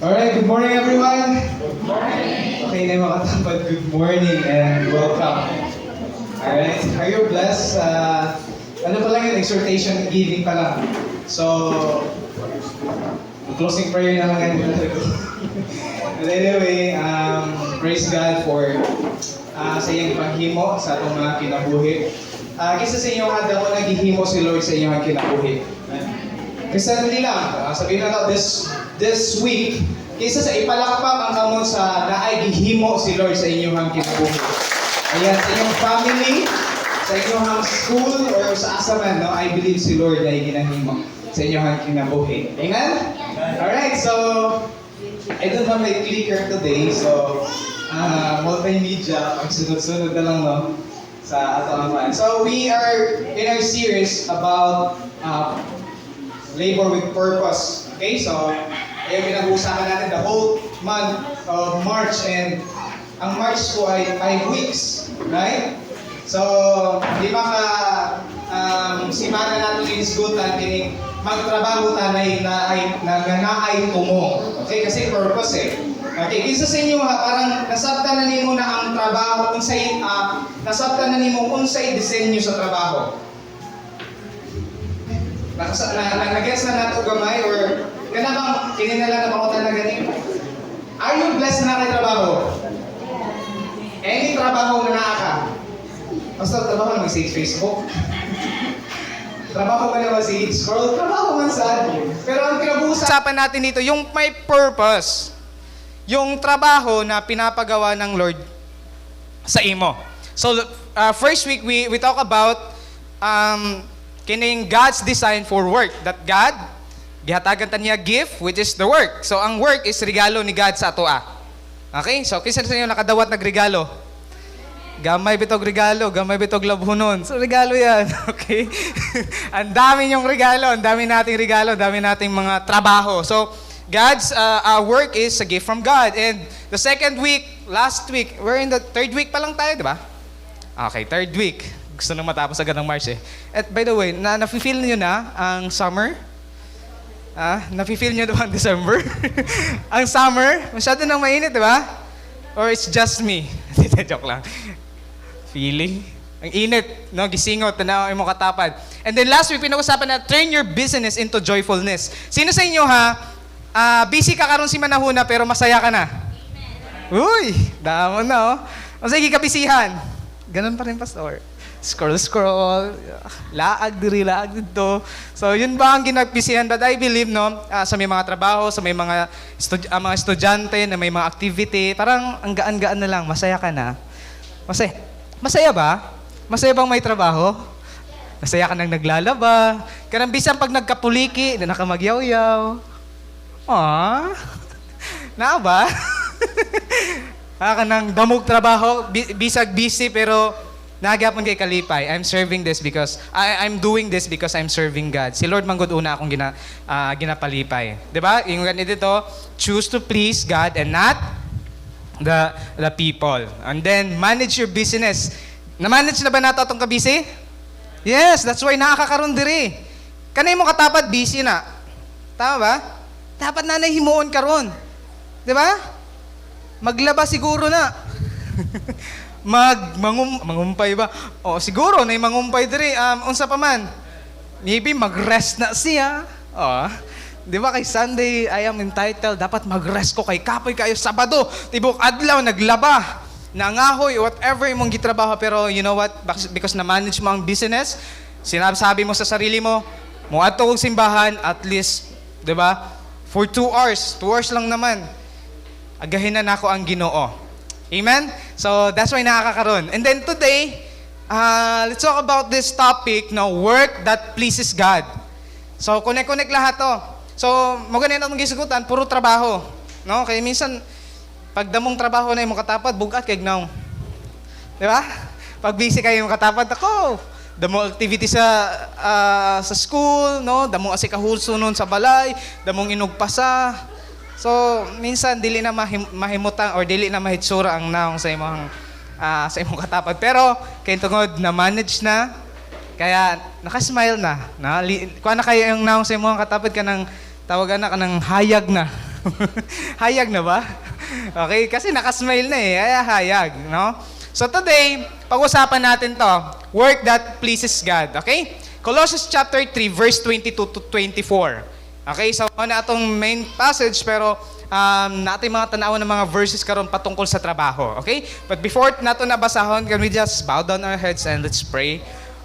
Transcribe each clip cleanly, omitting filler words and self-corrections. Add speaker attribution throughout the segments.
Speaker 1: Alright, good morning everyone. Okay na mga katambad, good morning and welcome. Alright, are you blessed? Ano pa lang yun, exhortation giving pa lang. So, closing prayer na lang yan. But anyway, praise God for sa iyong paghimo sa itong mga kinabuhi. Kisa sa inyong handa mo naghihimo si Lord sa inyong kinabuhi. Kasi hindi lang, sabihin na this week, kaysa sa ipalakpak ang kamon sa naay gihimo si Lord sa inyong kinabuhi. Ayan, sa inyong family, sa inyong school, or sa asaman, no, I believe si Lord ay ginahimo sa inyong kinabuhi. Amen? Alright, so, I don't have my clicker today, so, multimedia, magsunod-sunod na lang, no, sa atong mga. So, we are in our series about labor with purpose. Okay, so ayun pinag-uusapan natin the whole month of March, and ang March ko ay 5 weeks, right? So, di ba ka simana natin inisgutan kini magtrabaho tanay na tumo. Okay, kasi purpose eh. Okay, isa sa inyo ha, parang nasabtan na nimo na ang trabaho unsay nasabtan na nimo unsay disenyo sa trabaho. Nag-guess na nato gamay or kana bang kininala na makutan na ganing? Are you blessed na kay trabaho? Any trabaho na naa ka? Basta trabaho na mag-sage Facebook. Trabaho ka na mag-sage scroll. Trabaho man saan. Pero ang pinag-uusapan natin dito, yung may purpose. Yung trabaho na pinapagawa ng Lord sa imo. So, first week, we talk about kining God's design for work. That God, gihatagan ta niya gift, which is the work. So, ang work is regalo ni God sa atoa. Okay? So, kisa sa inyo nakadawat nagregalo? Gamay bitog regalo, gamay bitog labhunon. So, regalo yan. Okay? Ang dami niyong regalo, ang dami nating regalo, ang dami nating mga trabaho. So, God's work is a gift from God. And the second week, last week, we're in the third week pa lang tayo, di ba? Okay, third week. Gusto nang matapos agad ng March eh. At by the way, nafe-feel niyo na ang summer? Nafe-feel niyo ba ang December? Ang summer, masyado nang mainit, di ba? Or it's just me? Joke lang. Feeling? Ang init, no? Gisingot, tanaw mo katapad. And then last week, pinag-usapan na turn your business into joyfulness. Sino sa inyo busy ka karon si manahuna pero masaya ka na? Uy, damo na oh. O sige, kabisihan. Ganun pa rin, pastor. Scroll, laag diri, laag dito. So, yun ba ang ginagpisihan? But I believe, no, sa may mga trabaho, sa may mga estudyante, na may mga activity, parang ang gaan-gaan na lang, masaya ka na. Masaya ba? Masaya bang may trabaho? Masaya ka nang naglalaba? Kanang bisan pag nagkapuliki, na nakamagyaw-yaw. Na ba? Ka nang damog trabaho, bisag busy, pero nagapon kay kalipay. I'm serving this because I'm doing this because I'm serving God. Si Lord manggod una akong ginapalipay. 'Di ba? Yung ganito dito, choose to please God and not the people. And then manage your business. Na-manage na ba nato atong kabisi? Yes, that's why nakakaroon diri. Kanay mo katapat busy na. Tama ba? Dapat na himuon karon. 'Di ba? Maglaba siguro na. Mangumpay ba? O siguro na mangumpay diri unsa pa man. Maybe mag-rest na siya. Di ba kay Sunday I am entitled, dapat mag-rest ko kay kapoy kayo Sabado, tibok adlaw naglaba, nangahoy, whatever imong gitrabaho, pero you know what? Because na-manage mo ang business, sinasabi mo sa sarili mo, muadto og simbahan at least, di ba? For 2 hours. 2 hours lang naman. Agahin na nako ang Ginoo. Amen? So, that's why nakakaroon. And then today, let's talk about this topic, no, work that pleases God. So, connect lahat to. So, maganin atong gisugutan, puro trabaho. No? Kaya minsan, pag damong trabaho na yung katapad, bugat kay gnaw. Di ba? Pag busy kayo yung katapad, ako, damong activity sa school, no? Damong asikahulso nun sa balay, damong inugpasa. So, minsan, dili na mahimutan or dili na mahitsura ang naong sa imong katapad. Pero, kaya tungod na-manage na, kaya nakasmile na. Kuha na kayo yung naong sa imong katapad ka ng tawagan na ka ng hayag na.
Speaker 2: Hayag na ba? Okay, kasi nakasmile na eh. Kaya hayag, no? So today, pag-usapan natin to, work that pleases God. Okay? Colossians chapter 3, verse 22 to 24. Okay, so ano atong main passage, pero natin mga tanawan ng mga verses karon patungkol sa trabaho. Okay? But before nato nabasahon, can we just bow down our heads and let's pray?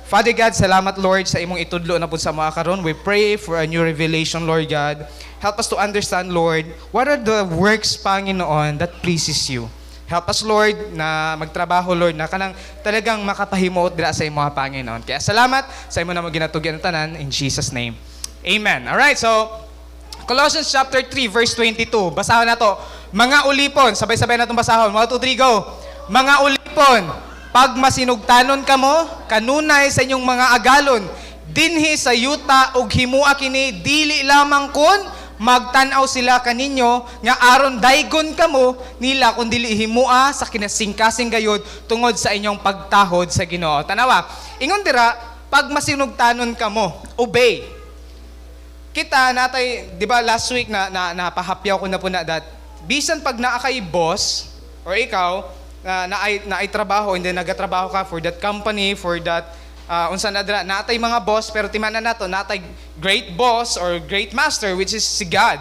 Speaker 2: Father God, salamat Lord sa imong itudlo na pud sa mga karon. We pray for a new revelation, Lord God. Help us to understand, Lord, what are the works, Panginoon, that pleases you. Help us, Lord, na magtrabaho, Lord, na kanang talagang makapahimuot dira sa imong Panginoon. Kaya salamat sa imo na mo ginatugyan tanan in Jesus name. Amen. All right, so Colossians chapter 3 verse 22. Basahan nato. Mga ulipon, sabay-sabay natong basahon. 1 2 3 go. Mga ulipon, pag masinugtanon kamo, kanunay sa inyong mga agalon, dinhi sa yuta ug himua kini dili lamang kun magtan-aw sila kaninyo nga aron daygon kamo nila kun dili himua sa kinasingkasing gayud tungod sa inyong pagtahod sa Ginoo. Tanawa, ingon dira, pag masinugtanon kamo, obey. Kita natay, 'di ba last week na napahapyaw ko na po na that bisan pag naa kay boss or ikaw na ay trabaho and then nagatrabaho ka for that company, for that unsa na dira natay mga boss, pero timanan nato natay great boss or great master which is si God.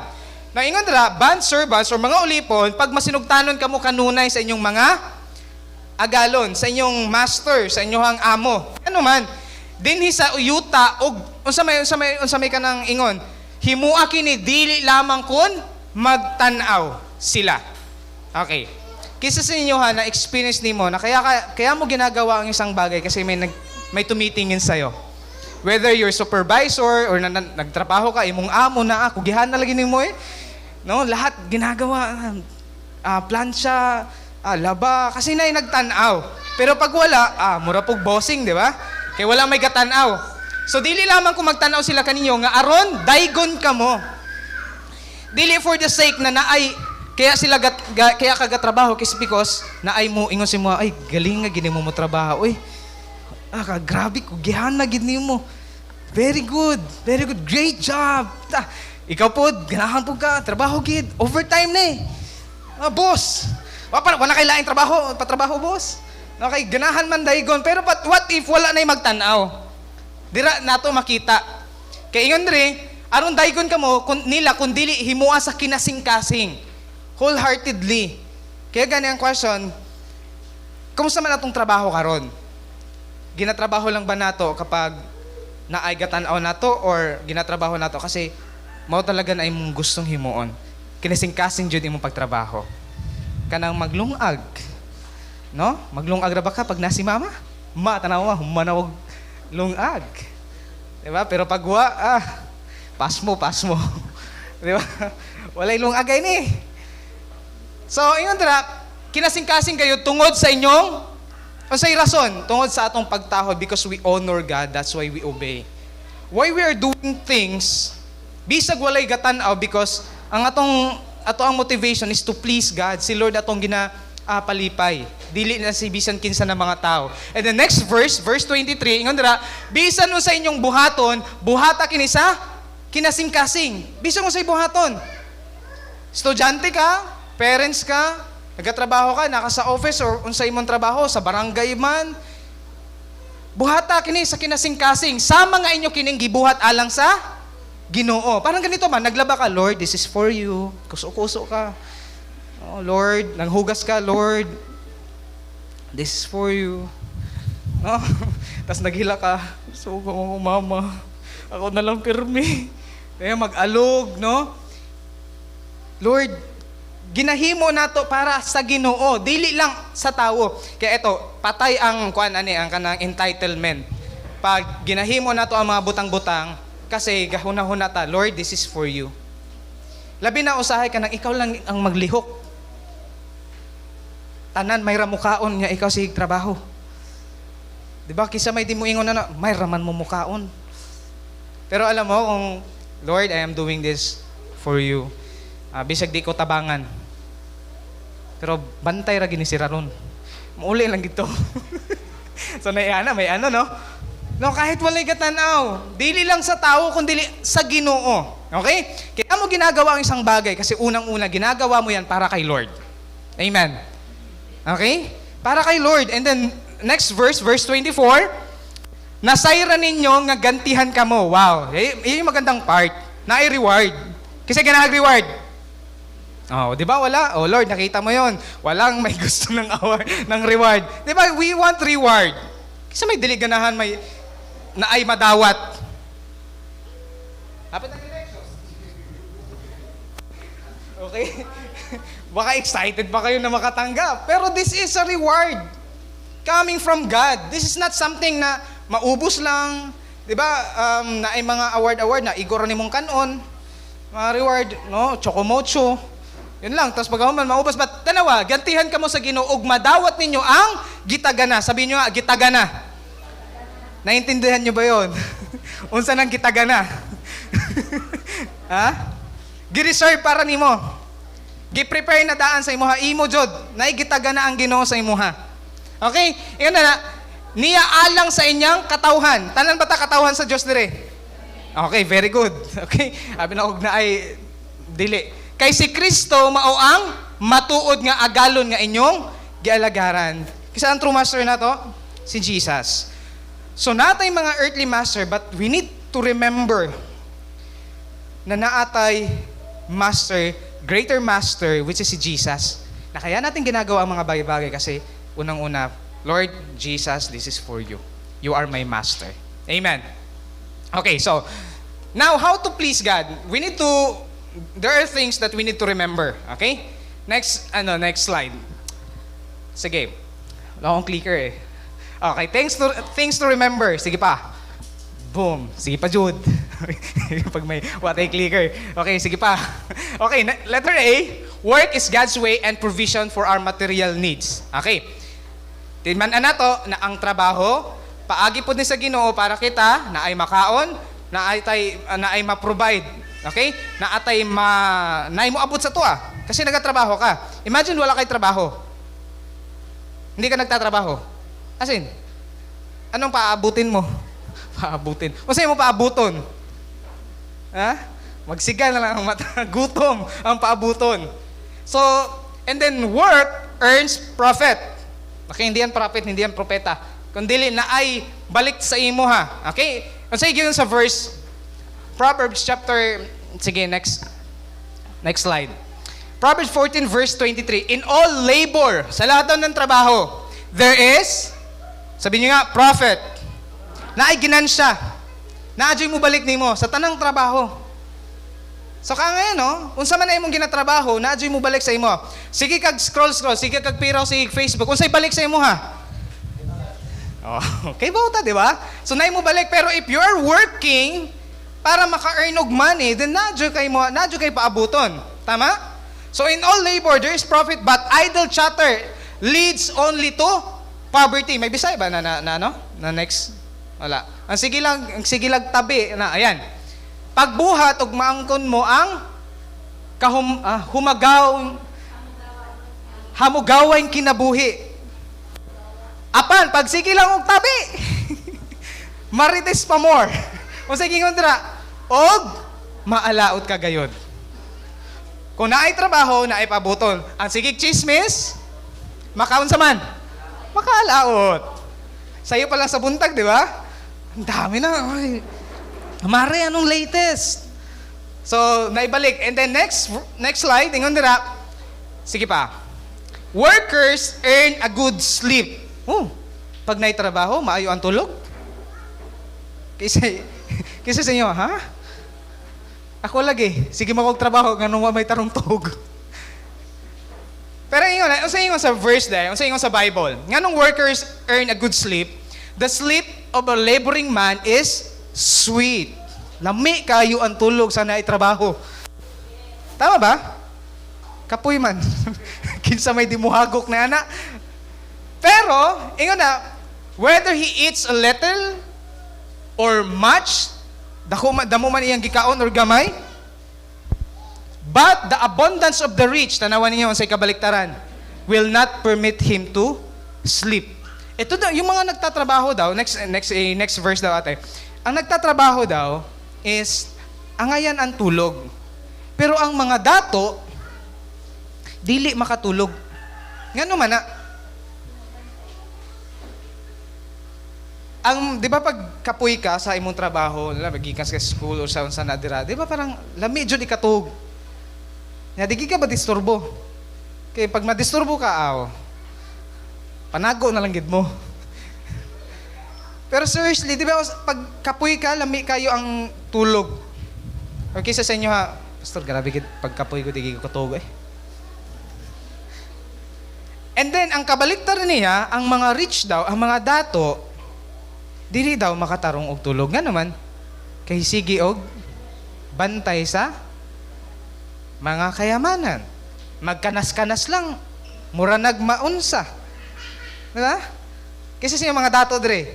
Speaker 2: Na ingon dira, bond servants or mga ulipon, pag masinugtanon kamo kanunay sa inyong mga agalon, sa inyong master, sa inyong amo. Ano man, dinhi sa uyuta og unsa may kanang ingon, himua kini dili lamang kun magtan-aw sila. Okay. Kisa sa inyo na experience nimo na kaya mo ginagawa ang isang bagay kasi may tumitingin sa iyo. Whether you're supervisor or nagtrabaho ka imong amo na kugihan na lagi nimo eh. No, lahat ginagawa plancha, laba kasi nagtan-aw. Pero pag wala, mura pug bossing, di ba? Kaya wala may gatan-aw. So dili lamang kung magtan-aw sila kaninyo nga aron daygon kamo. Dili for the sake na naay kaya sila kaya kagatrabaho kasi because naay mo ingon si mo ay galing nga gini mo trabaho. Uy. Grabe ko gihan na gid nimo. Very good. Great job. Ikaw po ganahan po ka trabaho gid. Overtime na eh. Boss. Wala kay laing trabaho, patrabaho boss. Okay, ganahan man daygon pero what if wala nay magtan-aw? Dira nato makita. Kay ingon diri, aron daygon kamo nila kun dili himua sa kinasing-kasing. Wholeheartedly. Kaya gani ang question, kumusta man atong trabaho karon? Ginatrabaho lang ba nato kapag naay gatan-aw nato or ginatrabaho nato kasi mao talaga na imong gustong himuon? Kinasing-kasing jud imong pagtrabaho. Kanang maglungag. No? Maglungag ra ba ka pag nasi mama? Tanawa, humanawag lungag. Di ba? Pero pag pasmo. Di ba? Walay lungagay ni. So, ingon dira, kinasing-kasing kayo tungod sa inyong unsay rason? Tungod sa atong pagtahod because we honor God, that's why we obey. Why we are doing things bisag walay gatan-aw because ang ang motivation is to please God. Si Lord atong palipay. Dili na si bisan kinsa ng mga tao. And the next verse 23, ingon dira, bisan sa inyong buhaton, buhata kini sa kinasing-kasing. Bisan unsay buhaton? Estudyante ka, parents ka, nagatrabaho ka, naka sa office or unsay imong trabaho sa barangay man. Buhata kini sa kinasing-kasing. Sama nga inyo kining gibuhat alang sa Ginoo. Parang ganito man, naglaba ka, Lord, this is for you. Kuso-kuso ka. Oh, Lord, nanghugas ka, Lord. This is for you. No? Tapos naghila ka. So, mama, ako na lang pirmi. Kaya mag-alog, no? Lord, ginahimo nato para sa Ginoo, dili lang sa tawo. Kaya ito, patay ang ang kanang entitlement. Pag ginahimo nato ang mga butang-butang, kasi gahuna-huna ta, Lord, this is for you. Labi na usahay ka nang ikaw lang ang maglihok. Tanan may ramukaon nga ikaw sig trabaho. Di ba? Kisa may di mo ingon na may raman mo mukaon. Pero alam mo kung Lord, I am doing this for you. Bisag di ko tabangan. Pero bantay ra gini si Raron. Mauli lang gito. So may no? No, kahit walay katanaw. Dili lang sa tao, kundi sa Ginoo. Okay? Kaya mo ginagawa ang isang bagay kasi unang-una, ginagawa mo yan para kay Lord. Amen. Okay? Para kay Lord. And then, next verse 24, nasayra ninyo nga gantihan ka mo. Wow. Yun yung magandang part. Na i-reward. Kasi ginag-reward. Oh, di ba wala? Oh Lord, nakita mo yon. Walang may gusto ng award, ng reward. Di ba? We want reward. Kasi may diliganahan, may na ay madawat. Dapat ang elections. Okay? Baka excited pa kayo na makatanggap. Pero this is a reward coming from God. This is not something na maubos lang. Di ba? Na ay mga award na igor ni mong kanon. Mga reward, no? Chocomocho. Yun lang. Tapos pagkahuman, maubos. But tanawa, gantihan ka mo sa Ginoo ug madawat ninyo ang gitagana. Sabihin nyo nga, gitagana. Naintindihan nyo ba yun? Unsa nang gitagana? Ha? Gi-reserve para nimo. Gi-prepare na daan sa imuha. Imo jud, naigitagana ang Ginoo sa imuha. Okay? Iyon na. Niya alang sa inyang katawhan. Tanan ba ta katawhan sa Dios dire? Okay, very good. Okay? Abi na og na ay dili. Kay si Kristo mao ang matuod nga agalon nga inyong gialagaran. Kisa ang true master na to? Si Jesus. So natay mga earthly master, but we need to remember na naatay master, greater master, which is si Jesus. Na kaya natin ginagawa ang mga bagay-bagay kasi unang-una, Lord Jesus, this is for you. You are my master. Amen. Okay, so now how to please God? There are things that we need to remember. Okay? Next slide. Sige. Wala akong clicker eh. Okay, things to remember. Sige pa. Boom. Sige pa, Jude. Pag may watay clicker. Okay, sige pa. Okay, letter A. Work is God's way and provision for our material needs. Okay. Tinman na to na ang trabaho, paagi po din sa Ginoo para kita na ay makaon, na ay ma-provide. Okay? Na ay mo abot sa tuwa. Kasi nagatrabaho ka. Imagine wala kay trabaho. Hindi ka nagtatrabaho. As in, anong paabutin mo? Paabutin. O sa'yo mo paabuton? Ha? Magsiga na lang ang mata. Gutom ang paabuton. So, and then work earns profit. Okay, hindi yan prophet, hindi yan propeta. Kundi na ay balik sa imo ha. Okay? Ang sige yun sa verse, Proverbs chapter, sige, next slide. Proverbs 14 verse 23. In all labor, sa lahat daw ng trabaho, there is, sabi niyo nga, profit. Na ay ginansya. Na adyoy mo balik nimo sa tanang trabaho. So ngayon, no? Unsa man ay imong ginatrabaho, na adyoy mo balik sa imo. Sige kag scroll, sige kag piraw sa Facebook. Unsay balik sa imo ha? Oh, okay ba di ba? So na mo balik, pero if you are working para maka-earn og money, then nadyo kay paabuton. Tama? So in all labor there is profit, but idle chatter leads only to poverty. May bisay ba na next? Wala. Ang sige lang tabi na ayan. Pagbuhat og maangkon mo ang hamugawan kinabuhi. Apan pag sige lang og tabi. Marites pa more. Kung sige ngon og maalaot ka gayud. Kung naay trabaho, naay pabuton. Ang sigig chismis, makaon sa man. Makaalaot. Sa'yo pa lang sa buntag, di ba? Ang dami na. Ay, Mare, anong latest? So, naibalik. And then next slide, ingon dira. Sige pa. Workers earn a good sleep. Pag naitrabaho, maayo ang tulog. Kisa sa inyo, ha? Ako lagi. Sige magtrabaho, ganun may tarong tog. Pero unsa ingon sa verse dahil, unsa ingon sa Bible. Nganong workers earn a good sleep, the sleep of a laboring man is sweet. Lami kayo ang tulog sa naitrabaho. Tama ba? Kapoy man. Kinsa may dimuhagok na ana. Pero, ingon na, whether he eats a little or much, damo man iyang gikaon or gamay, but the abundance of the rich, tanawan ninyo ang say kabaliktaran, will not permit him to sleep. Ito daw, yung mga nagtatrabaho daw, next verse daw ate. Ang nagtatrabaho daw is, angayan ang tulog. Pero ang mga dato, dili makatulog. Ngano man na? Di ba pag kapoy ka sa imong trabaho, magikas ka sa school or sa nadira, di ba parang lami jud ikatug. Nya di ka ba disturbo? Kay pag madisturbo ka, panago na lang gid mo. Pero seriously, di ba pag kapoy ka, lami kayo ang tulog. Or kaysa sa inyo ha, Pastor, grabe gid pag kapoy ko di ko katug eh. And then, ang kabaliktar niya, ang mga rich daw, ang mga dato, dili daw makatarong og tulog. Nga naman, kay sige og bantay sa mga kayamanan. Magkanas-kanas lang, mura nagmaunsa. Diba? Kasi siya mga dato dre.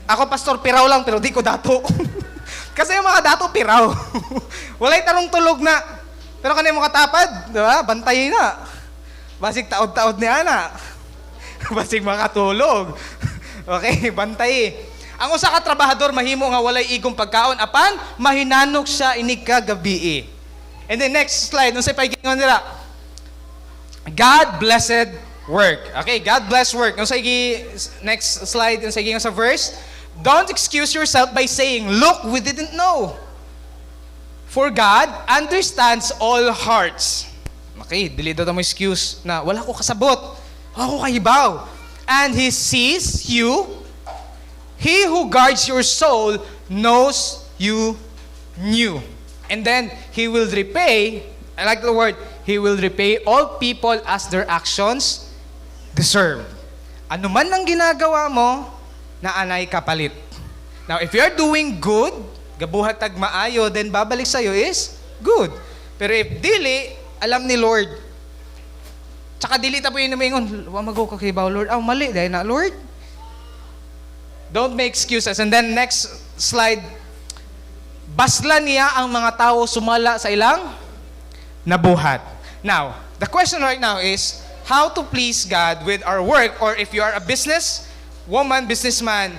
Speaker 2: Ako, Pastor, piraw lang, pero di ko dato. Kasi yung mga dato, piraw. Walay tarong tulog na. Pero kanina mo katapad, diba? Bantay na. Basig taod-taod ni Ana. Basig makatulog. Okay, bantay. Ang usa ka trabahador mahimo nga walay igong pagkaon apan mahinanok siya inig kagabi. And then next slide, unsay paygingon nila? God blessed work. Okay, God bless work. Next slide, unsay gingon sa verse? Don't excuse yourself by saying, "Look, we didn't know." For God understands all hearts. Okay, dili daw mo excuse na wala ko kasabot. Wala ko kahibaw. And He sees you. He who guards your soul knows you knew. And then He will repay, I like the word, He will repay all people as their actions deserve. Ano man ang ginagawa mo, na anay kapalit. Now, if you're doing good, gabuhat tag maayo, then babalik sa'yo is good. Pero if dili, alam ni Lord. Tsaka dili ta po yung namingon, wa mag-go ka kay Bao, Lord. Mali, dahil na, Lord. Don't make excuses. And then next slide, basla niya ang mga tao sumala sa ilang nabuhat. Now, the question right now is, how to please God with our work, or if you are a businessman,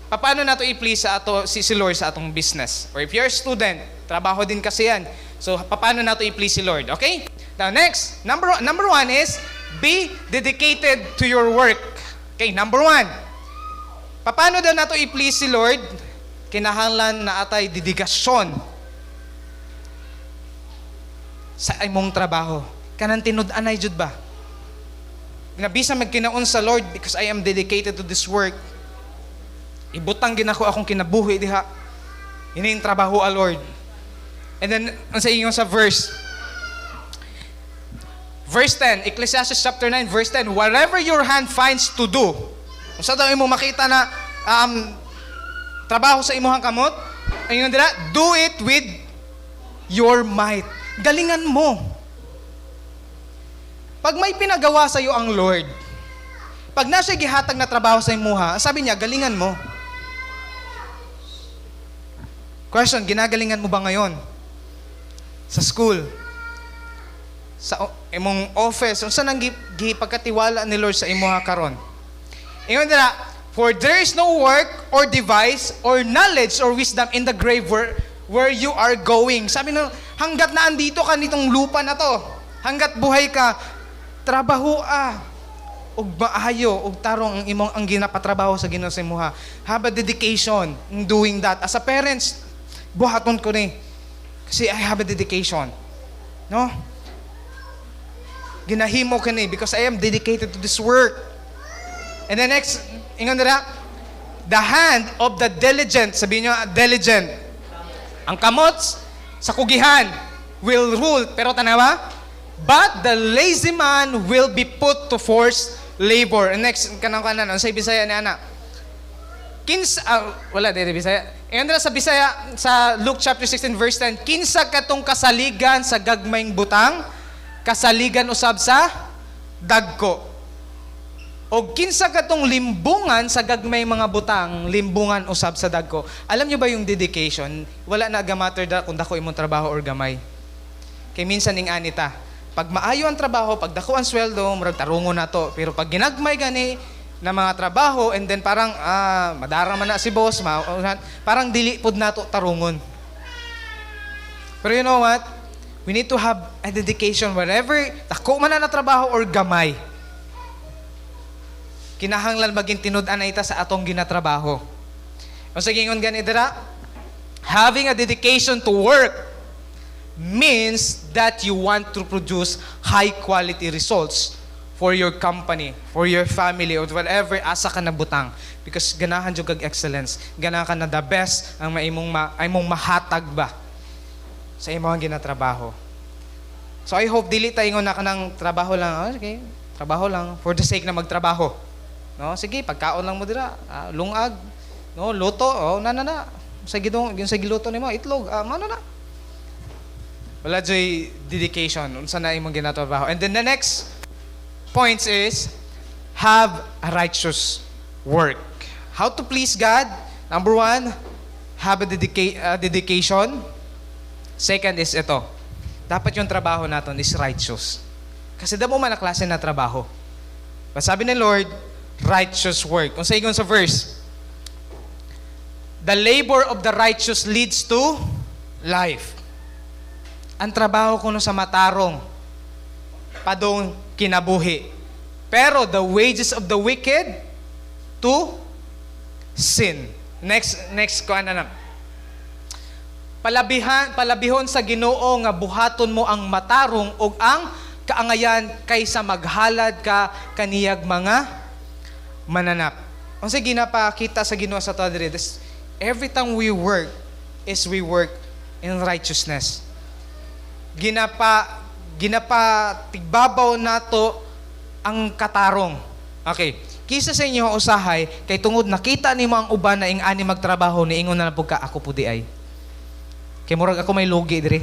Speaker 2: paano nato i-please sa ato si Lord sa atong business? Or if you're a student, trabaho din kasi yan. So, paano nato i-please si Lord? Okay? Now, next, number one is, be dedicated to your work. Okay, number one. Paano daw nato i-please si Lord? Kinahanglan na atay dedikasyon sa imong trabaho. Kanang tinud-anay jud ba? Nabisa magkinaon sa Lord because I am dedicated to this work. Ibutang ginako akong kinabuhi diha. Ini yung trabaho a Lord. And then, ang sa inyo sa verse 10, Ecclesiastes chapter 9, verse 10, whatever your hand finds to do, kung sa daw mo makita na trabaho sa imuhang kamot, ayun dira, do it with your might. Galingan mo. Pag may pinagawa sa iyo ang Lord, pag nasa gihatag na trabaho sa imuha, sabi niya, galingan mo. Question, ginagalingan mo ba ngayon? Sa school? Sa imong office? Unsa nang gipagkatiwala ni Lord sa imuha karon? Ingon dira, for there is no work or device or knowledge or wisdom in the grave where you are going. Sabi na, hanggat na andito ka nitong lupa na to, hanggat buhay ka, trabaho og maayo og tarong ang ginapatrabaho sa Ginoo sa imuha. Have a dedication in doing that. As a parents, buhaton ko ni kasi I have a dedication. No? Ginahimo ko ni because I am dedicated to this work. And the next, ingon dira, the hand of the diligent, sabihin nyo, diligent. Ang kamot sa kugihan will rule, pero tanawa, but the lazy man will be put to forced labor. And next, kanang-kanan, sa Bisaya ni Ana. Wala, di Bisaya. Sa Bisaya, sa Luke chapter 16, verse 10, kinsa katong kasaligan sa gagmayng butang, kasaligan usab sa dagko. O kinsa katong limbungan sa gagmay mga butang, limbungan usab sa dagko. Alam nyo ba yung dedication? Wala na gamatter da kung dako imong trabaho or gamay. Kay minsan ning anita, pag maayo ang trabaho, pag dako ang sweldo, murag tarungo na to. Pero pag ginagmay gani, na mga trabaho and then parang madara man na si boss, parang dili pud nato tarungon. Pero you know what? We need to have a dedication wherever dako man na trabaho or gamay. Kinahanglan maging tinud-an na ita sa atong ginatrabaho. O sige ngon gani dira, having a dedication to work means that you want to produce high quality results for your company, for your family, or whatever asa ka na butang. Because ganahan jud kag excellence. Ganahan ka na the best ang maimong mahatag ba sa imong ginatrabaho. So I hope dili tayo na ka ng trabaho lang. Okay, trabaho lang for the sake na magtrabaho. No, sige, pagkaon lang mo dira, lungag, no, luto, na. Sa giluto nimo itlog, na. Wala joy dedication unsa na imong ginatrabaho. And then the next points is have a righteous work. How to please God? Number 1, have a dedication. Second is ito. Dapat yung trabaho natin is righteous. Kasi damo man na klase na trabaho. Sabi ni Lord, righteous work. Kung sa igon sa verse, the labor of the righteous leads to life. Ang trabaho kuno sa matarong, padong kinabuhi. Pero the wages of the wicked to sin. Next ko na. Palabihon sa Ginoo nga buhaton mo ang matarong ug ang kaangayan kaysa maghalad ka kaniyag mga mananap. Ang sige ginapakita sa Ginoo sa tadre, every time we work in righteousness. Tigbabaw nato ang katarong. Okay. Kisa sa inyo usahay kay tungod nakita nimo ang uban na ing-ani magtrabaho niingon na pud ka ako pudi ay. Kay murag ako may lugi diri.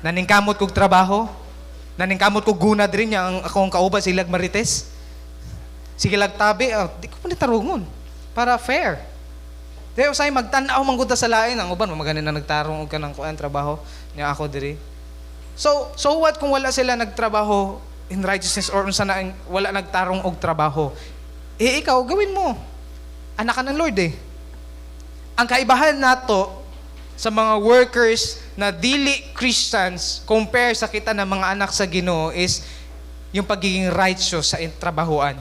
Speaker 2: Naningkamot kog trabaho, naningkamot kog guna diri nya ang akong kauban silag marites. Sige lagtabi, di ko pa tarungon para fair. Di usay magtan-aw man gud sa lain ang uban maganin na nagtarong og kanang kuan trabaho nya ako diri. So what kung wala sila nagtrabaho in righteousness or unsa na wala nagtarong og trabaho? Ikaw gawin mo. Anak ka ng Lord eh. Ang kaibahan nato sa mga workers na dili Christians compare sa kita ng mga anak sa Ginoo is yung pagiging righteous sa trabahuan.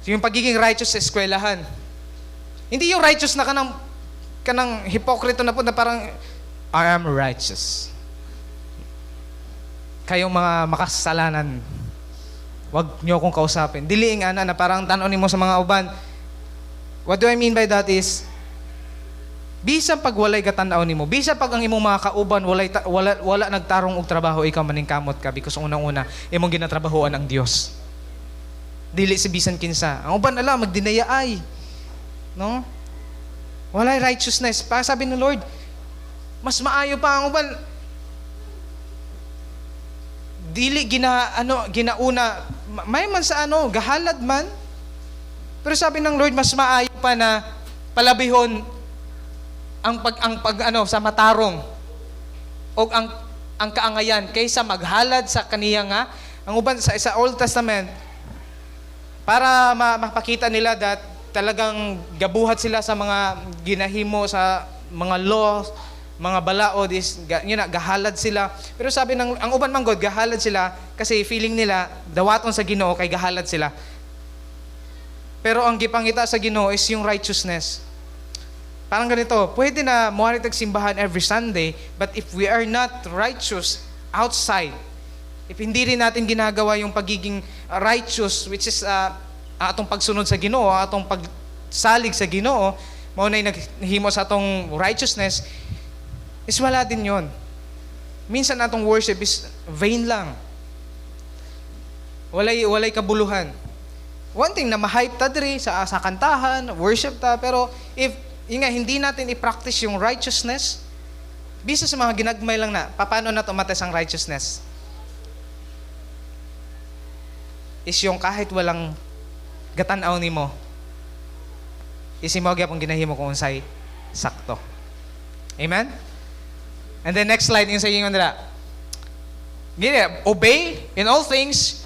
Speaker 2: Yung pagiging righteous sa eskwelahan. Hindi yung righteous na kanang hipokrito na po na parang I am righteous. Kayong mga makasalanan, wag nyo akong kausapin. Diliing ana na parang tanon mo sa mga uban. What do I mean by that is, bisan pag walay katanaw nimo, bisan pag ang imong mga kauban wala nagtarong og trabaho, ikaw maningkamot ka because unang-una imong ginatrabahoan ang Dios. Dili si bisan kinsa. Ang uban ala magdinaya ay. No? Walay righteousness. Pa sabi ng Lord, mas maayo pa ang uban. Dili ginauna may man sa gahalad man. Pero sabi ng Lord, mas maayo pa na palabihon ang sa matarong o ang kaangayan kaysa maghalad sa kaniya nga ang uban sa Old Testament para mapakita nila that talagang gabuhat sila sa mga ginahimo sa mga laws, mga balaod is gahalad sila. Pero sabi ng ang uban man God gahalad sila kasi feeling nila dawaton sa Ginoo kay gahalad sila. Pero ang gipangita sa Ginoo is yung righteousness. Parang ganito, pwede na muhari tagsimbahan every Sunday, but if we are not righteous outside, if hindi rin natin ginagawa yung pagiging righteous, which is atong pagsunod sa Ginoo, atong pagsalig sa Ginoo, maunay naghimo sa atong righteousness, is wala din yon. Minsan atong worship is vain lang. Walay kabuluhan. One thing na ma-hype ta diri sa kantahan, worship ta, pero if hindi natin i-practice yung righteousness, bisa sa mga ginagmay lang na, paano na tumates ang righteousness? Is yung kahit walang gatanaw nimo, is mo gyapon ginahimo kung unsay sakto. Amen? And then next slide, yung sa inyo nila. Obey in all things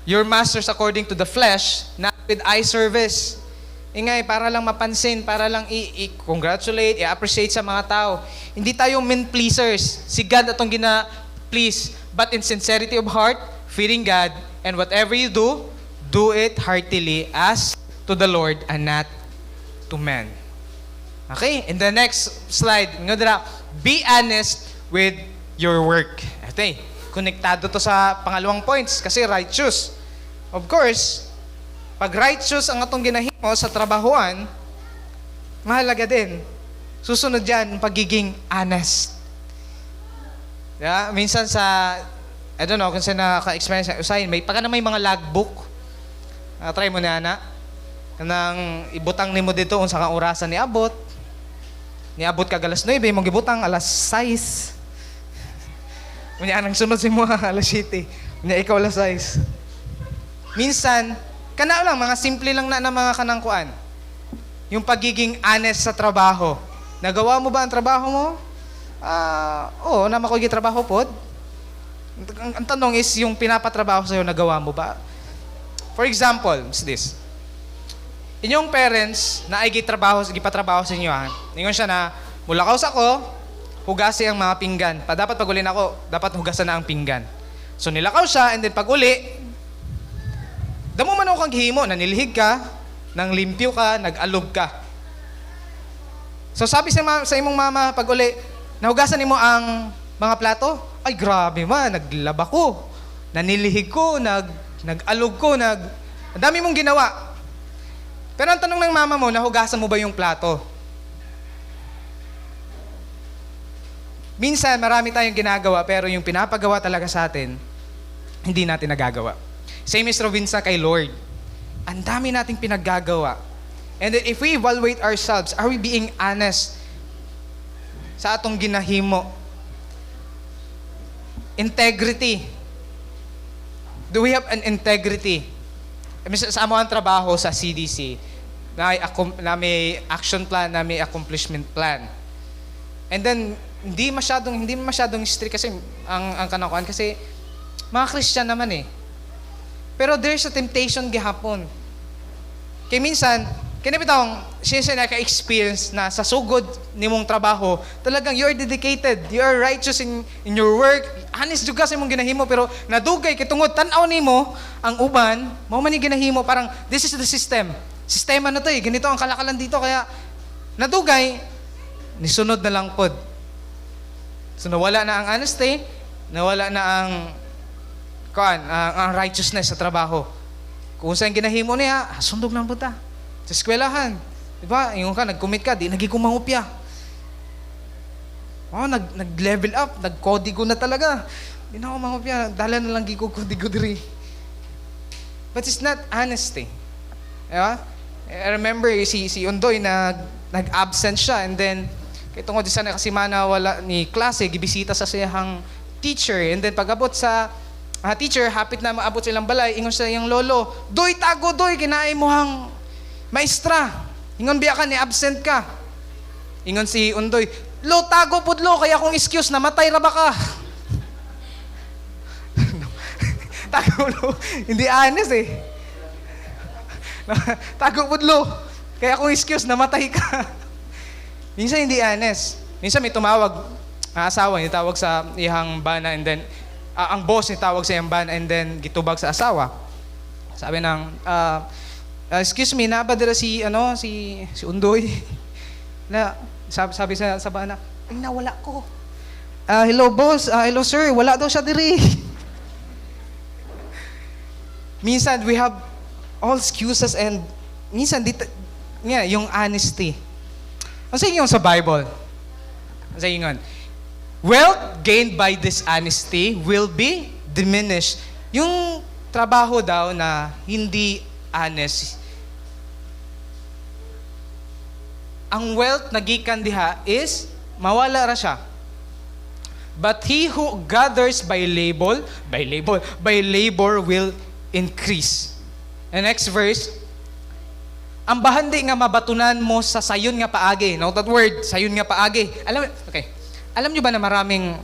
Speaker 2: your masters according to the flesh, not with eye service. Ingay, para lang mapansin, para lang i-congratulate, i-appreciate sa mga tao. Hindi tayo men pleasers. Si God atong gina-please. But in sincerity of heart, fearing God, and whatever you do, do it heartily as to the Lord and not to men. Okay? In the next slide, be honest with your work. Okay. Konektado to sa pangalawang points kasi righteous. Of course, pag righteous ang atong ginahimo sa trabahoan, mahalaga din. Susunod dyan, pagiging honest. Yeah, minsan sa, I don't know, kung saan naka-experience, usahin, may mga logbook. Try mo na, ana. Kanang ibutang nimo dito kung sa kang orasan ni abot. Niabot ka alas 9, mong gibutang alas 6. Unya anang sunod si mo alas 7. Unya ikaw alas 6. Minsan, kana lang, mga simple lang na mga kanangkuan. Yung pagiging honest sa trabaho. Nagawa mo ba ang trabaho mo? Oo, naman ko trabaho po. Ang tanong is, yung pinapatrabaho sa'yo, nagawa mo ba? For example, is this. Inyong parents na ay gipatrabaho sa inyo, ningon siya na, mulakaw sa ko, hugasi ang mga pinggan. Dapat pag uli na ako, dapat hugasan na ang pinggan. So nilakaw siya, and then pag uli, damo man ako kang gihimo, nanilihig ka, nang limpyo ka, nag-alog ka. So sabi sa imong mama, pag uli, nahugasan mo ang mga plato, ay grabe man, naglaba ko, nanilihig ko, nag-alog ko, ang dami mong ginawa. Pero ang tanong ng mama mo, nahugasan mo ba yung plato? Minsan, marami tayong ginagawa, pero yung pinapagawa talaga sa atin, hindi natin nagagawa. Same is Robinsa kay Lord. Ang dami nating pinaggagawa. And then, if we evaluate ourselves, are we being honest sa atong ginahimo? Integrity. Do we have an integrity? Sa amo ang trabaho sa CDC, na may action plan, na may accomplishment plan. And then, hindi masyadong strict kasi ang kanakuan kasi mga Christian naman eh. Pero there's a temptation gihapon. Kaya minsan, kinapitawang siya naka-experience na sa sugod nimong trabaho, talagang you're dedicated, you're righteous in your work, honest juga sa imong ginahimo, pero nadugay kitungod tan-aw nimo ang uban, mao man ni ginahimo, parang this is the system. Sistema na to eh, ganito ang kalakalan dito, kaya nadugay, nisunod na lang pod. So nawala na ang honesty, nawala na ang righteousness sa trabaho. Kung saan ginahimo niya, sundog lang po ta. Sa eskwelahan, di ba? Yung nag-commit ka, di nagigumangupya. Nag-level up, nag-kodigo na talaga. Di na ako mangupya, dala na lang giko-kodigo diri. But it's not honesty. Di ba? I remember si Undoy nag-absent siya, and then kaya tungod sa kasi wala ni klase, gibisita sa siyang teacher. And then pag-abot sa teacher, hapit na maabot silang balay, ingon sa iyang lolo, Doy, tago, Doy, kinain mo hang maestra. Ingon biya ka ni absent ka. Ingon si Undoy, Lo, tago pudlo, kaya kung excuse, namatay ra ba ka? Tago, lo, hindi honest eh. Tago pudlo, kaya kung excuse, namatay ka. Minsan hindi honest. Minsan may tumawag, asawa, tawag sa iyang bana, and then, ang boss tawag sa iyang bana, and then gitubag sa asawa. Sabi ng, excuse me, nabadira si Undoy. Na, sabi sa bana, ay nawala ko. Hello boss, hello sir, wala daw siya diri. Minsan, we have all excuses, and minsan, yung honesty. Ang sa inyo sa Bible? Ang sa inyo, wealth gained by dishonesty will be diminished. Yung trabaho daw na hindi honest, ang wealth na gikan diha is mawala ra siya. But he who gathers by labor will increase. And next verse, ang bahandi nga mabatunan mo sa sayon nga paagi. Note that word, sayon nga paagi. Alam niyo ba na maraming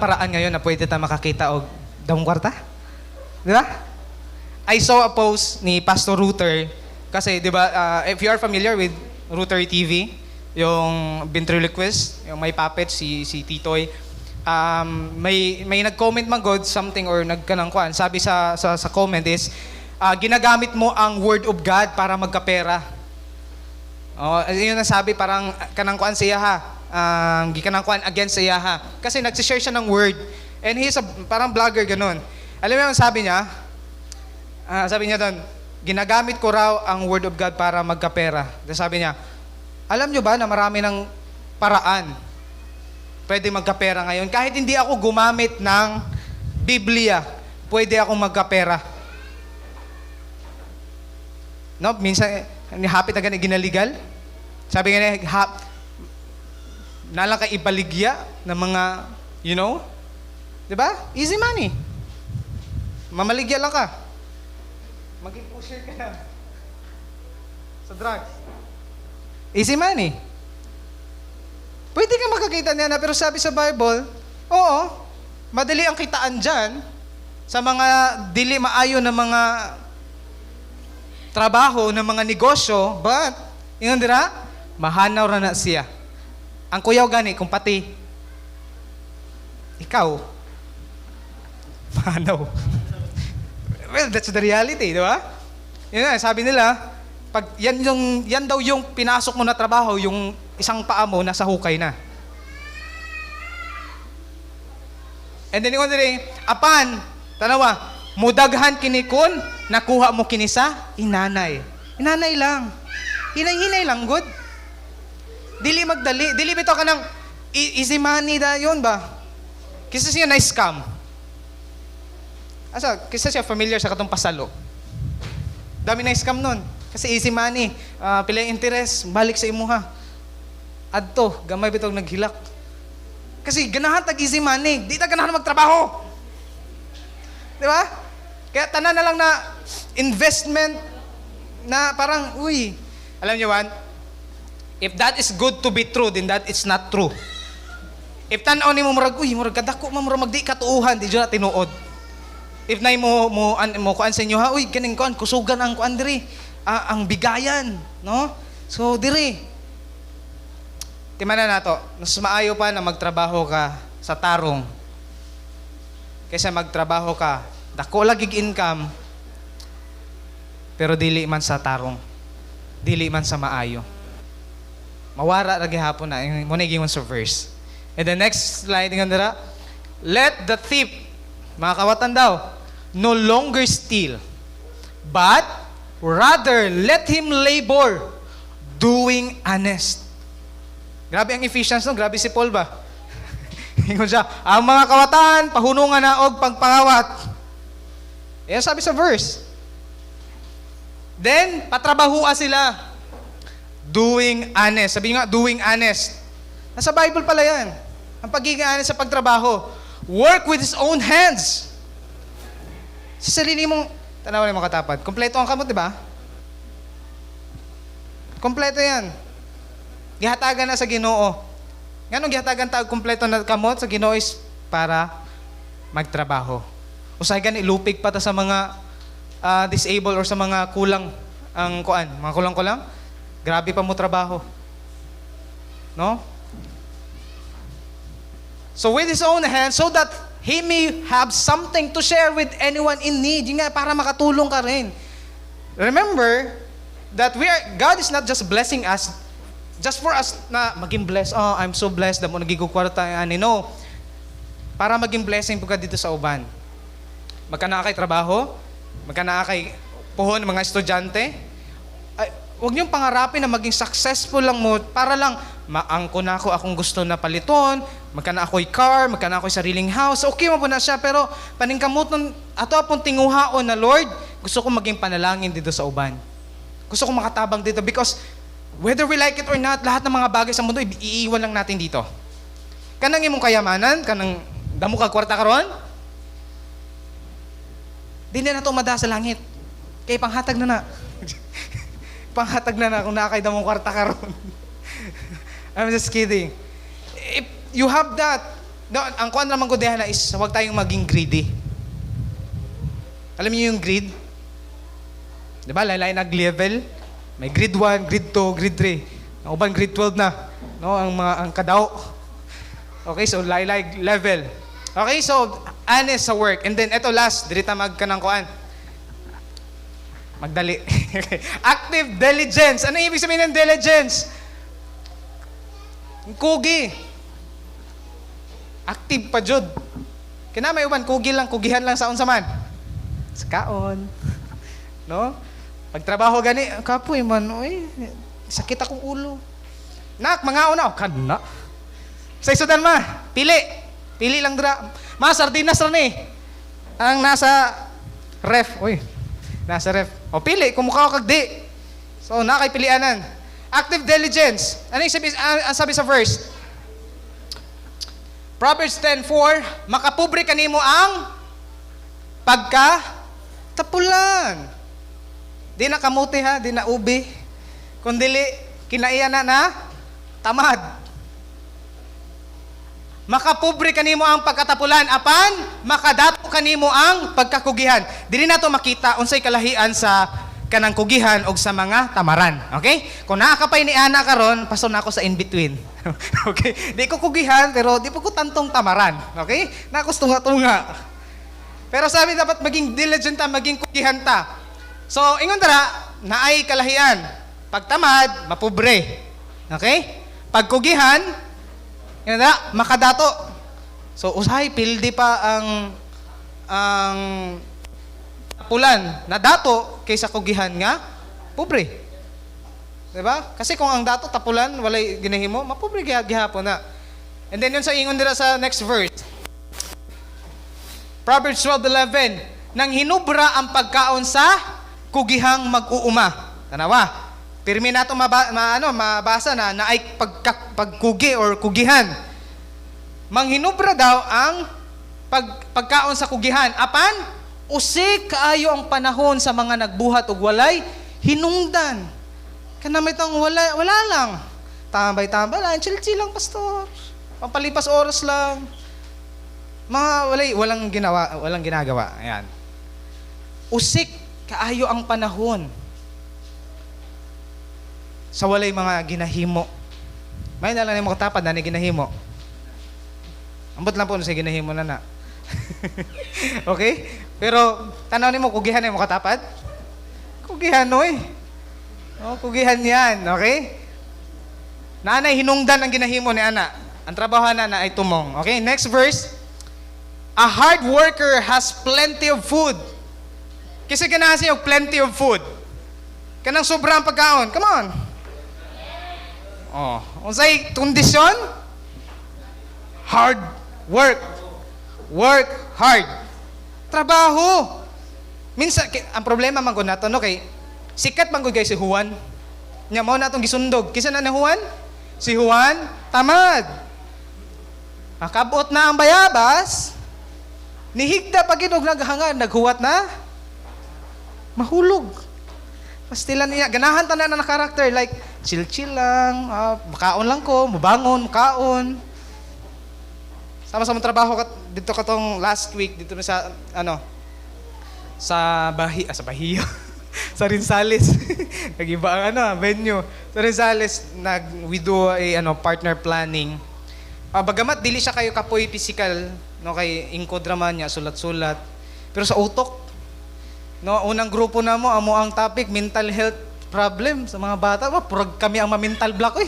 Speaker 2: paraan ngayon na pwede tayo makakita og damong kwarta? Di ba? I saw a post ni Pastor Ruther kasi, di ba, if you are familiar with Ruther TV, yung ventriloquist, yung may puppet, si Titoy, may nag-comment man God something or nagkanangkuan. Sabi sa comment is, ginagamit mo ang word of God para magkapera. Yun ang sabi, parang kanangkuan siya ha. Gikanangkuan against siya ha. Kasi nagsishare siya ng word. And he's parang vlogger, ganun. Alam mo yung sabi niya? Sabi niya doon, ginagamit ko raw ang word of God para magkapera. Then sabi niya, alam nyo ba na marami ng paraan pwede magkapera ngayon? Kahit hindi ako gumamit ng Biblia, pwede akong magkapera. No? Minsan, hapit na ganun, ginaligal. Sabi nga niya, nalang ka ibaligya ng mga, you know? Diba? Easy money. Mamaligya lang ka. Maging pusher ka na. Sa drugs. Easy money. Pwede ka makakita niya na, pero sabi sa Bible, oo, madali ang kitaan dyan sa mga dili maayo na mga trabaho, ng mga negosyo, but, yun dira, mahanaw ra na siya. Ang kuyaw gani, kung pati, ikaw, mahanaw. Well, that's the reality, di ba? Yun na, sabi nila, pag yan daw yung pinasok mo na trabaho, yung isang paa mo nasa hukay na. And then yung rin, apan, tanawa, mudaghan kinikon, nakuha mo kinisa, inanay. Inanay lang. Hinay-hinay lang, good. Dili magdali. Dili bito ka ng easy money da yun ba? Kisa siya na-scam. Kisa siya familiar sa katong pasalo. Dami na-scam nun. Kasi easy money. Pila yung interest, balik sa imuha. Adto, gamay bitog naghilak. Kasi ganahan tag easy money. Di ta ganahan magtrabaho. Di ba? Kaya tanan na lang na investment na parang, uy, alam niyo Juan, if that is good to be true, then that is not true. If tanaw ni mo murag, uy, murag kadako, murag magdi katuuhan, di dyan na tinuod. If na mo kuan sa inyo, ha, uy, ganing kuan, kusugan ang kuan diri, ang bigayan, no? So, diri, timanan na to, mas maayo pa na magtrabaho ka sa tarong kaysa magtrabaho ka, dako lagig income, pero dili man sa tarong, dili man sa maayo. Mawara lagi hapon na, muna yung sa verse. And the next slide, nga nila, let the thief, mga kawatan daw, no longer steal, but rather let him labor, doing honest. Grabe ang Ephesians, no? Grabe si Paul ba? Ingon siya, ang mga kawatan, pahunungan na og pagpangawat. Yan sabi sa verse. Then, patrabahua sila. Doing honest. Sabi nga, doing honest. Nasa Bible pala yan. Ang pagiging honest sa pagtrabaho. Work with his own hands. Sa sarili mong, tanaw na mga katapad, kompleto ang kamot, di ba? Kompleto yan. Gihatagan na sa Ginoo. Ganong gihatagan tawag kompleto na kamot sa Ginoo is para magtrabaho. Usay gani ilupig pa ta sa mga disabled or sa mga kulang ang kuan, mga kulang-kulang. Grabe pa mo trabaho. No? So with his own hands, so that he may have something to share with anyone in need. Yung nga, para makatulong ka rin. Remember that God is not just blessing us just for us na maging blessed. Oh, I'm so blessed na mo nagigukwarta ani. No. Para maging blessing po ka dito sa uban. Magkana kay trabaho, magkana kay puhon mga estudyante. Ay, huwag niyong pangarapin na maging successful lang mo para lang maangko na ako akong gusto na paliton, magkana ako'y car, magkana ako'y sariling house. Okay mo po na siya, pero paningkamuton ato apong tinguhaon na Lord, gusto ko maging panalangin dito sa uban. Gusto ko makatabang dito because whether we like it or not, lahat ng mga bagay sa mundo, iiwan lang natin dito. Kanang imong kayamanan, kanang damo ka kwarta karon, di na ito umada sa langit. Kaya panghatag na na. Panghatag na na kung nakakay damong kwarta karon. I'm just kidding. If you have that, no, ang kuan naman ko diha na is huwag tayong maging greedy. Alam niyo yung grade? Di ba? Lain-lain nag-level. May grade 1, grade 2, grade 3. Ang uban, grade 12 na. No? Ang kadaw. Okay, so lain-lain level. Okay, so honest sa work. And then, eto last, dirita magkanang kuan. Magdali. Active diligence. Ano ibig sabihin ng diligence? Kugi. Active pa jud. Kina may uban, kugi lang, kugihan lang sa unsa man. Sa kaon. No? Pagtrabaho gani, kapoy man, oy, sakit akong ulo. Nak, mga una, kana. Sa isudan ma, pili. Pili lang dira. Ma, sardinas ra ni. Ang nasa ref, oy. Nasa ref. O pili, kung mukha kag di. So, nakay pilianan. Active diligence. Ano yung sabi sa verse? Proverbs 10:4, makapobre kanimo ang pagkatapulan. Di na kamuti ha, di na ubi. Kundili, kinaiya na tamad. Makapobre kanimo ang pagkatapulan, apan makadato kanimo ang pagkakugihan. Dili na to makita unsay kalahian sa kanang kugihan og sa mga tamaran. Okay? Kung nakakapay ni ana karon, paso na ako sa in between. Okay? Di ko kugihan pero di po ko tantong tamaran. Okay? Nakos tunga-tunga. Pero sabi dapat maging diligent ta, maging kugihan ta. So, ingon dara, naay kalahian. Pagtamad, mapobre. Okay? Pagkugihan, yun na, makadato. So, usahay, pildi pa ang tapulan na dato kaysa kugihan nga, pobre. Diba? Kasi kung ang dato tapulan, walay ginahimo, mapobre gihapon na. And then yun sa ingon dira sa next verse. Proverbs 12:11, nang hinubra ang pagkaon sa kugihang mag-uuma. Tanawa. Pirmi na ito mabasa na ay pagkugi or kugihan. Manghinubra daw ang pagkaon sa kugihan. Apan, usik kaayo ang panahon sa mga nagbuhat og walay hinungdan. Kanamay tang wala lang. Tambay-tambay lang, chill-chill lang, pastor. Pampalipas oras lang. Walang ginagawa. Ayan. Usik kaayo ang panahon sa walay mga ginahimo. May nalang mo katapad na ni ginahimo. Ambot lang po sa ginahimo na. Okay? Pero tanaw nimo kugihan mo katapad? Kugihan oy. Oh, kugihan 'yan, okay? Nanay hinungdan ang ginahimo ni ana. Ang trabaho na ay tumong. Okay? Next verse. A hard worker has plenty of food. Kasi ganasi og plenty of food. Kanang sobrang pagkaon. Come on. Oh, unsay kondisyon? Hard work. Work hard. Trabaho. Minsan ang problema man gud nato no kay sikat man gud guys si Juan. Nya mao natong gisundog. Kisa na ni Juan? Si Juan tamad. Makabot na ang bayabas. Nihigda pa gid og naghangad, naghuwat na. Mahulog. Pastilan niya, ganahan tanan na karakter, like, chill-chill lang, makaon lang ko, mubangon, makaon. Sama-sama trabaho dito katong last week, dito na sa, sa Bahiyo. Sa Rinsales. Nag-iba ang venue. Sa Rinsales, we do a partner planning. Bagamat dili siya kayo kapoy physical, no, kay ingkod raman niya, sulat-sulat. Pero sa utok, no, unang grupo na mo, amo ang topic, mental health problem sa mga bata. Purag kami ang ma-mental block, eh.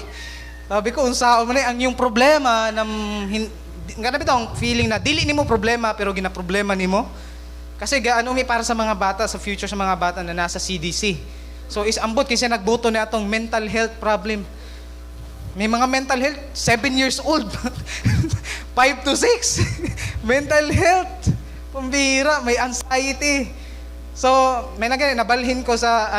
Speaker 2: Sabi ko, unsao man ang yung problema, nga na bitong feeling na, dili nimo problema, pero gina-problema nimo. Kasi gaano may para sa mga bata, sa future sa mga bata na nasa CDC. So, ambot kasi nagbuto na atong mental health problem. May mga mental health, 7 years old. 5 to 6. Mental health. Pambira, may anxiety. So, may nabalhin ko sa,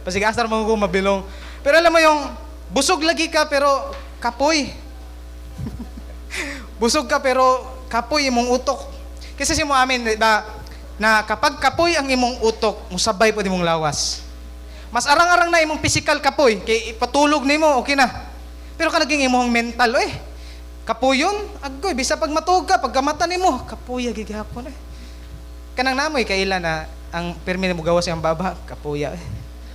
Speaker 2: pasigasar mo ko mabilong. Pero alam mo yung, busog lagi ka pero kapoy. Busog ka pero kapoy imong utok. Kasi mo amin, diba, na kapag kapoy ang imong utok, musabay po imong lawas. Mas arang-arang na imong physical kapoy, kay ipatulog nimo, okay na. Pero kanaging imong mental, kapoy yun, agoy, bisa pag matog ka, pag gamata nimo, kapoy, gigihapon kanang namoy kaila na ang permi mo gawas ang baba, kapuya.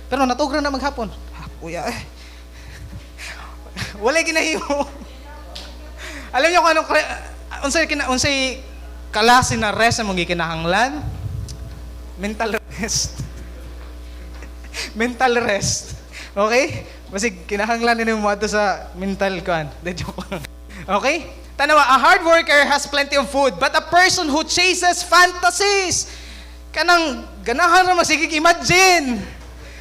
Speaker 2: Pero natugra na maghapon, kapuya. Walay ginahimo. Alam niyo kung anong unsay kalasi na rest ang mga kinahanglan? Mental rest. Mental rest. Okay? Basig kinahanglan ninyo mo ato sa mental kuan. Okay? Tanawa, a hard worker has plenty of food, but a person who chases fantasies, kanang ganahan na masigig imagine.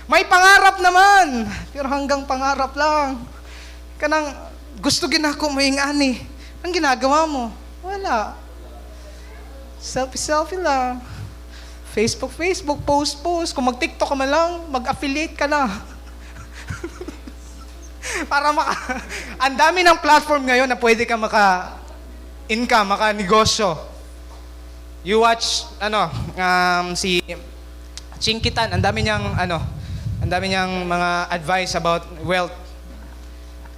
Speaker 2: May pangarap naman, pero hanggang pangarap lang. Kanang gusto ginako mo yung ani. Ang ginagawa mo? Wala. Selfie lang. Facebook, post. Kung mag-TikTok ka man lang, mag-affiliate ka na. Para ang dami ng platform ngayon na pwede ka maka-income, maka-negosyo. You watch, si Chinkitan, ang dami niyang mga advice about wealth.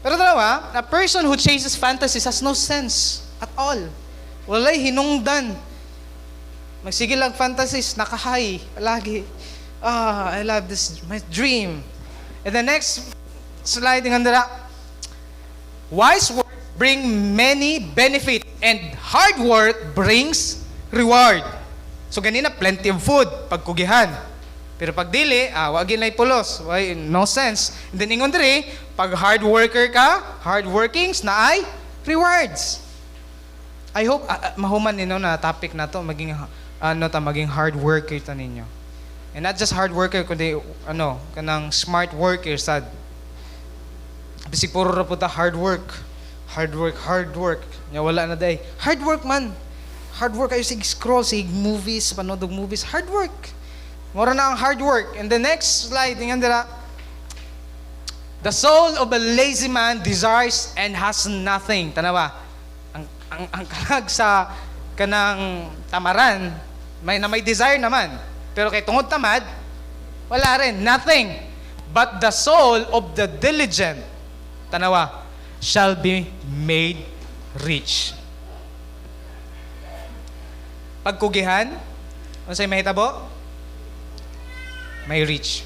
Speaker 2: Pero dalawa, a person who chases fantasies has no sense at all. Walay hinungdan. Magsige lang fantasies, nakahay, palagi. I love this, my dream. And the next slide, wise work bring many benefit and hard work brings reward. So ganina, plenty of food, pagkugihan. Pero pag dili, wag ginay pulos. Why? No sense. And then ingon diri, pag hard worker ka, hard workings na ay rewards. I hope mahuman ninyo na topic na to maging maging hard worker ta ninyo. And not just hard worker kundi kanang smart worker sad. Bisig puro ra puta hard work. Nya wala na day. Hard work man. Hard work ayo sig scroll sig movies, panood og movies, hard work. Mora na ang hard work. And the next slide, tingnan dira. The soul of a lazy man desires and has nothing. Tanawa. Ang kalag sa kanang tamaran, may desire naman. Pero kay tungod tamad, wala rin, nothing. But the soul of the diligent, tanawa, shall be made rich. Pagkugihan, unsay mahitabo? May rich.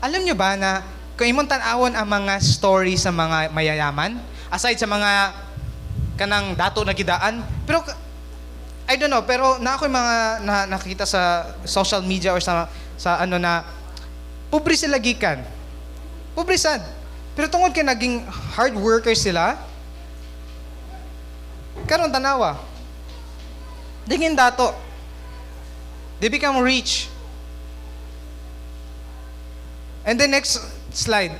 Speaker 2: Alam nyo ba na kung imong tan-awon ang mga story sa mga mayayaman, aside sa mga kanang dato na gidaan, pero I don't know, pero na ako yung mga nakita sa social media or sa na pobre sila gikan. Pobre sad. Pero tungod kay naging hard workers sila, karon tanawa. Dingin dato. They become rich. And the next slide.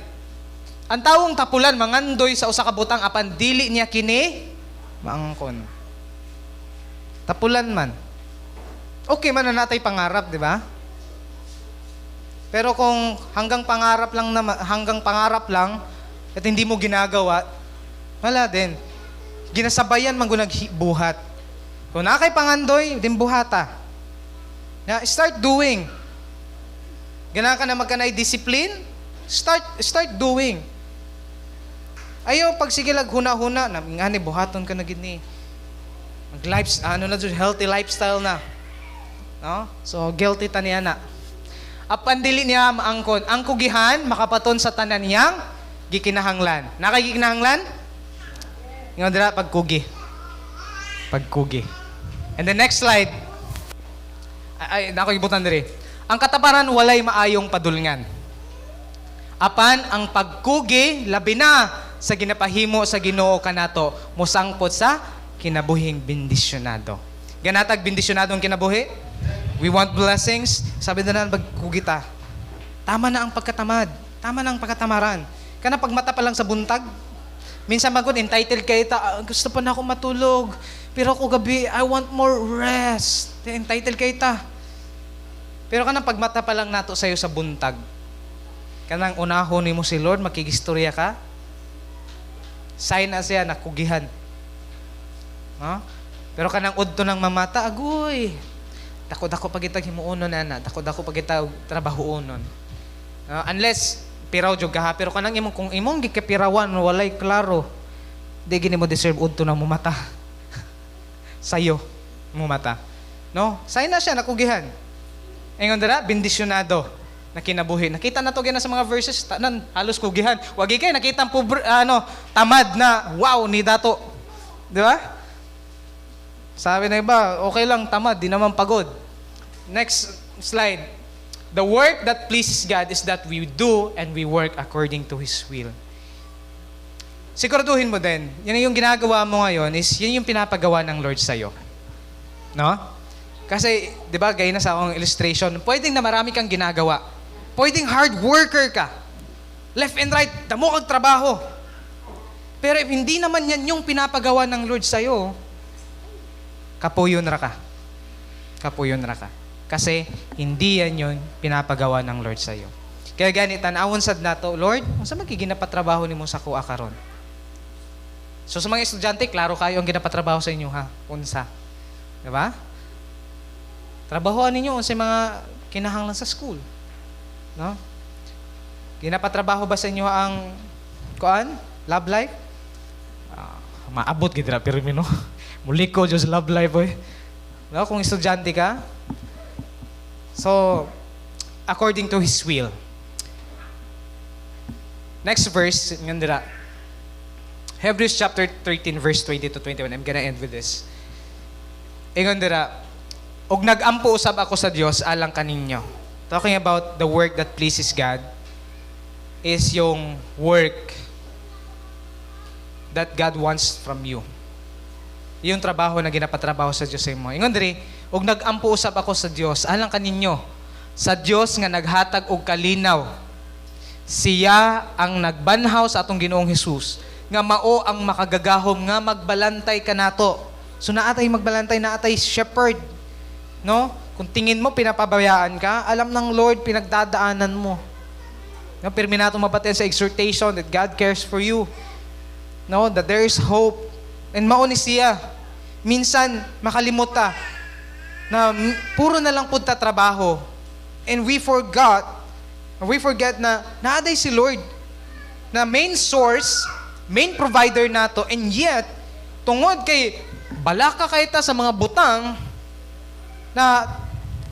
Speaker 2: Ang tawong tapulan mangandoy sa usa ka butang apan dili niya kini maangkon. Tapulan man. Okay man na natay pangarap, di ba? Pero kung hanggang pangarap lang at hindi mo ginagawa, wala din. Ginasabayan man gunag buhat. Kung nakay pangandoy, din buhata. Na start doing. Gana ka na magkanay discipline, start doing. Ayaw pag sige lag huna-huna, namingani buhaton ka na gini. Healthy lifestyle na. No? So guilty ta niya na. Apan dili niya maangkon, ang kugihan makapaton sa tanan niyang gikinahanglan. Nakay gikinahanglan? Ingon dira pagkugi. And the next slide. Nako ibutan diri. Ang kataparan walay maayong padulngan. Apan ang pagkugi labi na sa ginapahimo sa Ginoo kanato mosangpot sa kinabuhing bendisyonado. Ganatag bendisyonadong kinabuhi? We want blessings. Sabi na pagkugi ta. Tama na ang pagkatamad. Tama na ang pagkatamaran. Kana pag mata pa lang sa buntag, minsan magod entitled kay ta, gusto pa na ako matulog. Pero ako gabi, I want more rest. Entitled kay ta. Pero kanang pagmata pa lang nato sa'yo sa buntag, kanang unahon ni mo si Lord, makigistorya ka, sign na siya, nakugihan. No? Pero kanang udto ng mamata, agoy, dako-dako pag itag himuunon na, dako-dako pag itag trabahuonon. Unless, piraw jog ka ha, pero kanang imong, kung imong gikapirawan, walay klaro, di gini mo deserve udto ng mumata. Sa'yo, mumata. No? Say na siya, nakugihan. Ingon dira, bendisyonado na kinabuhi. Nakita na to gina sa mga verses, tanan, halos kugihan. Wagi kay nakita ang tamad na, wow, ni dato. Di ba? Sabi na iba, okay lang, tamad, di naman pagod. Next slide. The work that pleases God is that we do and we work according to His will. Siguraduhin mo din, yun yung ginagawa mo ngayon is yun yung pinapagawa ng Lord sa'yo. No? Kasi, di ba, gaya na sa akong illustration, pwedeng na marami kang ginagawa. Pwedeng hard worker ka. Left and right, damo kang trabaho. Pero if hindi naman yan yung pinapagawa ng Lord sa'yo, kapuyon ra ka. Kapuyon ra ka. Kasi hindi yan yung pinapagawa ng Lord sa'yo. Kaya ganit, tanawon sad nato, Lord, unsa man ginapatrabaho nimo sa kuha karon? So sa mga estudyante, klaro kayo ang ginapatrabaho sa inyo ha. Unsa? Di ba? Trabahoan ninyo unsa mga kinahanglan sa school. No? Ginapatrabaho ba sa inyo ang kuan? Love life? Maabot gid ra termino. Muliko just love life boy. No, kung estudyante ka. So according to His will. Next verse, ngan dira. Hebrews chapter 13 verse 20 to 21. I'm gonna end with this. Ingon dira, og nagampo usab ako sa Dios alang kaninyo. Talking about the work that pleases God is yung work that God wants from you. Yung trabaho na ginapatrabaho sa Dios sa imo. Ingon diri, og nagampo usab ako sa Dios alang kaninyo. Sa Dios nga naghatag og kalinaw. Siya ang nagbanhaw sa atong Ginoong Hesus nga mao ang makagagahom nga magbalantay kanato. So naatay magbalantay, naatay shepherd. No? Kung tingin mo pinapabayaan ka, alam ng Lord pinagdadaanan mo. No, pirmi nato mabaten sa exhortation that God cares for you. No, that there is hope. And mao ni siya. Minsan makalimot ta na puro na lang punta trabaho. And we forget na naaday si Lord na main source, main provider nato, and yet tungod kay balaka kay ta sa mga butang na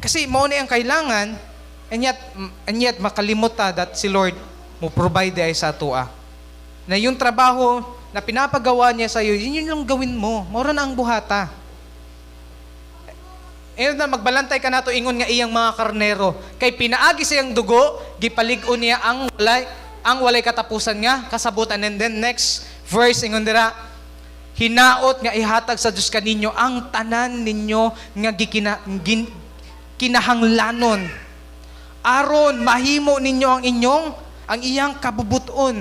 Speaker 2: kasi mao ni ang kailangan, and yet makalimot ta that si Lord mo provide ay sa atoa. Na yung trabaho na pinapagawa niya sa iyo, yun yung gawin mo. Mora na ang buhata. Ayun na, magbalantay ka na to, ingon nga iyang mga karnero. Kay pinaagi siyang dugo, gipalig-o niya ang walay katapusan nga, kasabutan. And then next verse, ingon dira, hinaot nga ihatag sa Diyos kaninyo ang tanan ninyo nga kinahanglanon. Aron, mahimo ninyo ang iyang kabubuton.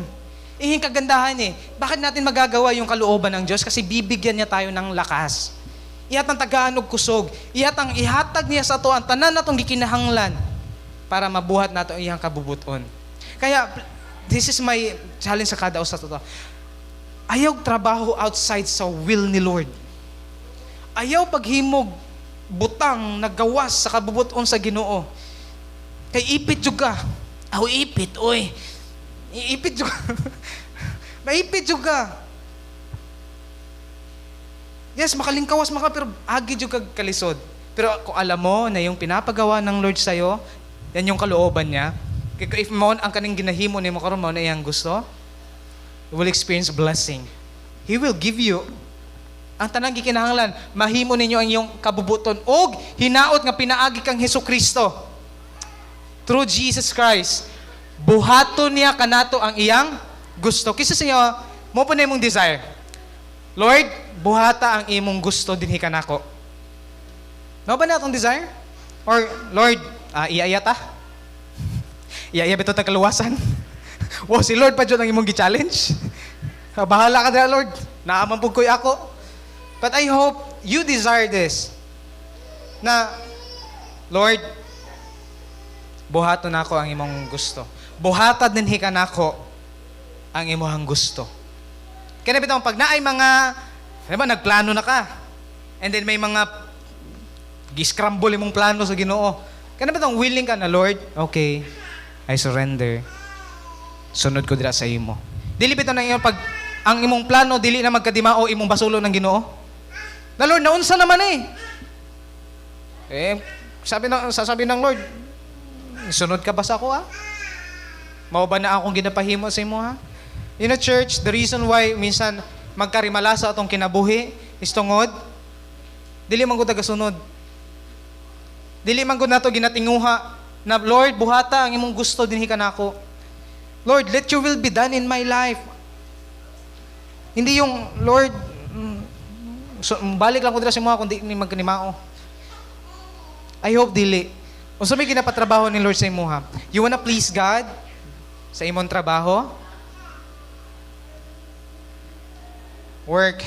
Speaker 2: Yung kagandahan bakit natin magagawa yung kalooban ng Diyos? Kasi bibigyan niya tayo ng lakas. Ihat ang tagaan og kusog. Ihatag niya sa ato ang tanan natong gikinahanglan para mabuhat nato ang iyang kabubuton. Kaya, this is my challenge sa kada usa to. Ayaw trabaho outside sa will ni Lord. Ayaw paghimog butang nagawas sa kabubuton sa Ginoo. Kay ipit jud ka. Aw ipit oy. Iipit jud ka. Maipit jud ka. Yes, makalingkawas pero agi jud kag kalisod. Pero kung alam mo na yung pinapagawa ng Lord sa'yo, yan yung kalooban niya. If mo ang kaning ginahimo nimo karon mo na iyang gusto, you will experience blessing. He will give you ang tanang gikinahanglan, mahimo ninyo ang iyong kabubuton og hinaot nga pinaagi kang Hesukristo. Through Jesus Christ, buhaton niya kanato ang iyang gusto. Kisa sa inyo, mo po na imong desire. Lord, buhata ang imong gusto dinhi kanako. No ba na atong desire? Or, Lord, iya ta? Iya bito ta kaluwasan? Wow, si Lord pa dyan ang imong gi-challenge? Bahala ka dira, Lord. Naaman po ko'y ako. But I hope you desire this. Na, Lord, buhaton nako ang imong gusto. Buhatad dinhi kanako ang imong gusto. Kaya bitong pag naay mga, diba, nagplano na ka. And then may mga giscramble imong plano sa Ginoo. Kaya bitong willing ka na, Lord, okay, I surrender. Sunod ko dira sa imo. Dili bitaw na pag ang imong plano dili na magkadimao imong basulo ng Ginoo. Na Lord, naunsa naman Sasabi ng Lord, sunod ka ba sa ako, ha? Mao ba na akong ginapahimo sa imo, ha? You know, church, the reason why minsan magkarimalasa atong kinabuhi is tungod, dili man ko tagasunod. Dili man ko nato ginatinguha na, Lord, buhata ang imong gusto dinhi kanako. Lord, let your will be done in my life. Hindi yung, Lord, balik lang ko dira sa mga kundi ni magkanimao. I hope dili. Unsa may ginapatrabaho ni Lord sa imo, ha? You wanna please God sa imong trabaho? Work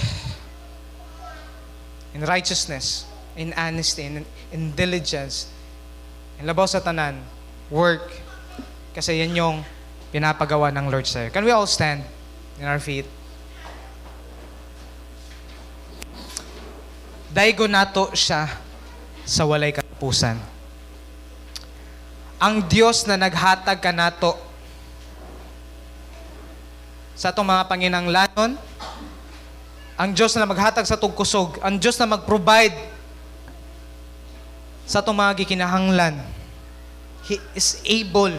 Speaker 2: in righteousness, in honesty, in diligence, in labaw sa tanan. Work. Kasi yan yung pinapagawa ng Lord sa'yo. Can we all stand in our feet? Daigo nato siya sa walay katapusan. Ang Diyos na naghatag ka nato sa itong mga panginanglanon, ang Diyos na maghatag sa itong kusog, ang Diyos na mag-provide sa itong mga gikinahanglan, He is able.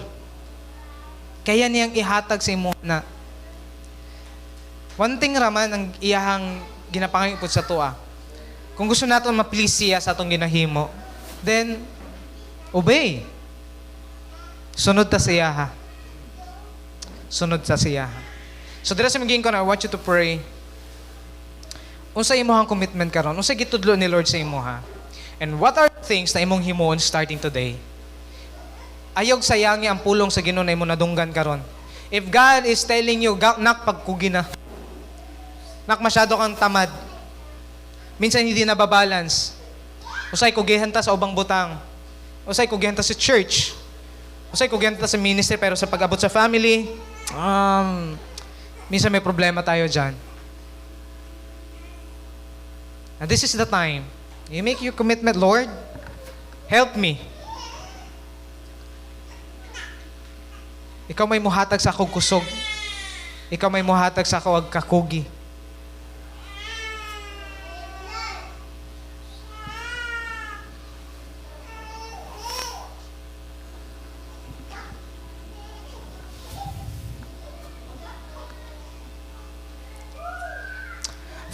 Speaker 2: Kaya niyang ihatag sa imo na. One thing raman ang iyahang ginapangipod sa tuwa. Kung gusto natin ma-please siya sa atong ginahimo, then, obey. Sunod ta siya, ha? Sunod ta siya, ha? So, dira sa magiging ko na, I want you to pray. Unsa imo hang commitment karon? Unsa gitudlo ni Lord sa imo, ha? And what are the things na imong himuon starting today? Ayog sayangi ang pulong sa Ginoo na imo nadunggan karon. If God is telling you, nak pagkugi na. Nak masyado kang tamad. Minsan hindi na babalance. Usay kugihan ta sa ubang butang. Usay kugihan ta sa church. Usay kugihan ta sa ministry pero sa pag-abot sa family, minsan may problema tayo dyan. And this is the time. You make your commitment, Lord, help me. Ikaw may muhatag sa akong kusog. Ikaw may muhatag sa akong kakugi.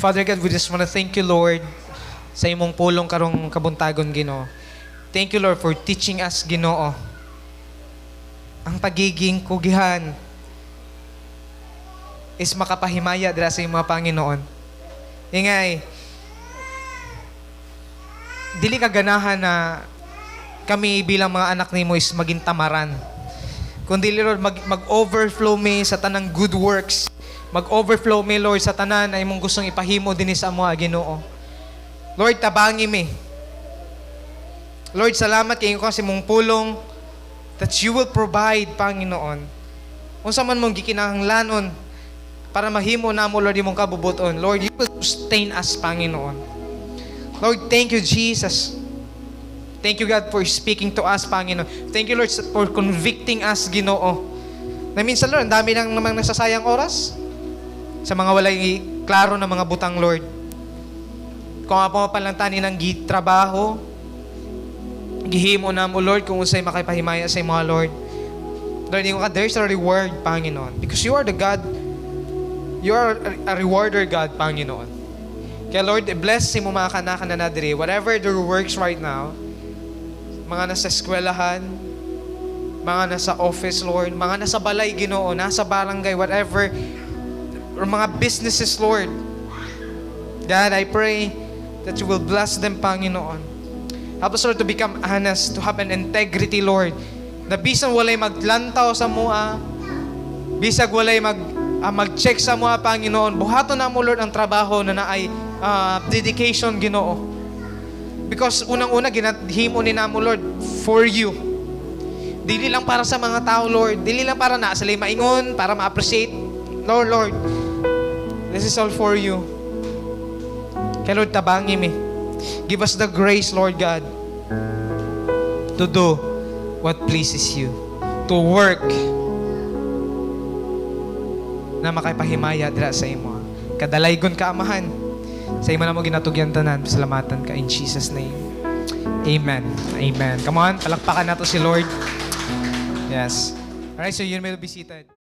Speaker 2: Father God, we just want to thank you, Lord, sa imong pulong karong kabuntagon, Ginoo. Thank you, Lord, for teaching us, Ginoo, ang pagiging kugihan is makapahimaya dira sa imong mga Panginoon. Ingay, dili ka ganahan na kami bilang mga anak nimo is maging tamaran. Kundi, Lord, mag-overflow me sa tanang good works. Mag-overflow me, Lord, sa tanan na imong gustong ipahimo din sa mga Ginoo. Lord, tabangi me. Lord, salamat kayo kasi mong pulong that you will provide, Panginoon. Unsa man mong gikinahanglanon para mahimo na mo, Lord, imong kabubuton. Lord, you will sustain us, Panginoon. Lord, thank you, Jesus. Thank you, God, for speaking to us, Panginoon. Thank you, Lord, for convicting us, Ginoo. Na minsan, Lord, ang dami lang namang nasasayang oras sa mga walay klaro na mga butang, Lord. Kung mapalantanin ng trabaho, gihimo na mo, Lord, kung unsay makipahimaya sa mga Lord. Lord, there's a reward, Panginoon. Because you are the God, you are a rewarder, God, Panginoon. Kaya, Lord, bless si mo mga kanaka na nadiri, whatever their works right now, mga nasa eskwelahan, mga nasa office, Lord, mga nasa balay, Ginoo, nasa barangay, whatever, or mga businesses, Lord. God, I pray that you will bless them, Panginoon. Help us, Lord, to become honest, to have an integrity, Lord. Na bisan walay maglantaw sa mua, bisag walay mag-check sa mua, Panginoon. Buhato na mo, Lord, ang trabaho na naay dedication, Ginoo. Because unang-una, ginahimo ni namo, Lord, for you. Dili lang para sa mga tao, Lord. Dili lang para na sila maingon, para ma-appreciate. Lord, this is all for you. Kaya, Lord, tabangi me. Give us the grace, Lord God, to do what pleases you. To work na makipahimaya dira sa imo. Kadalaygon ka, Amahan. Sa imo na mo ginatugyan tanan. Salamatan ka in Jesus' name. Amen. Amen. Come on, palakpakan na to si Lord. Yes. Alright, so you may be seated.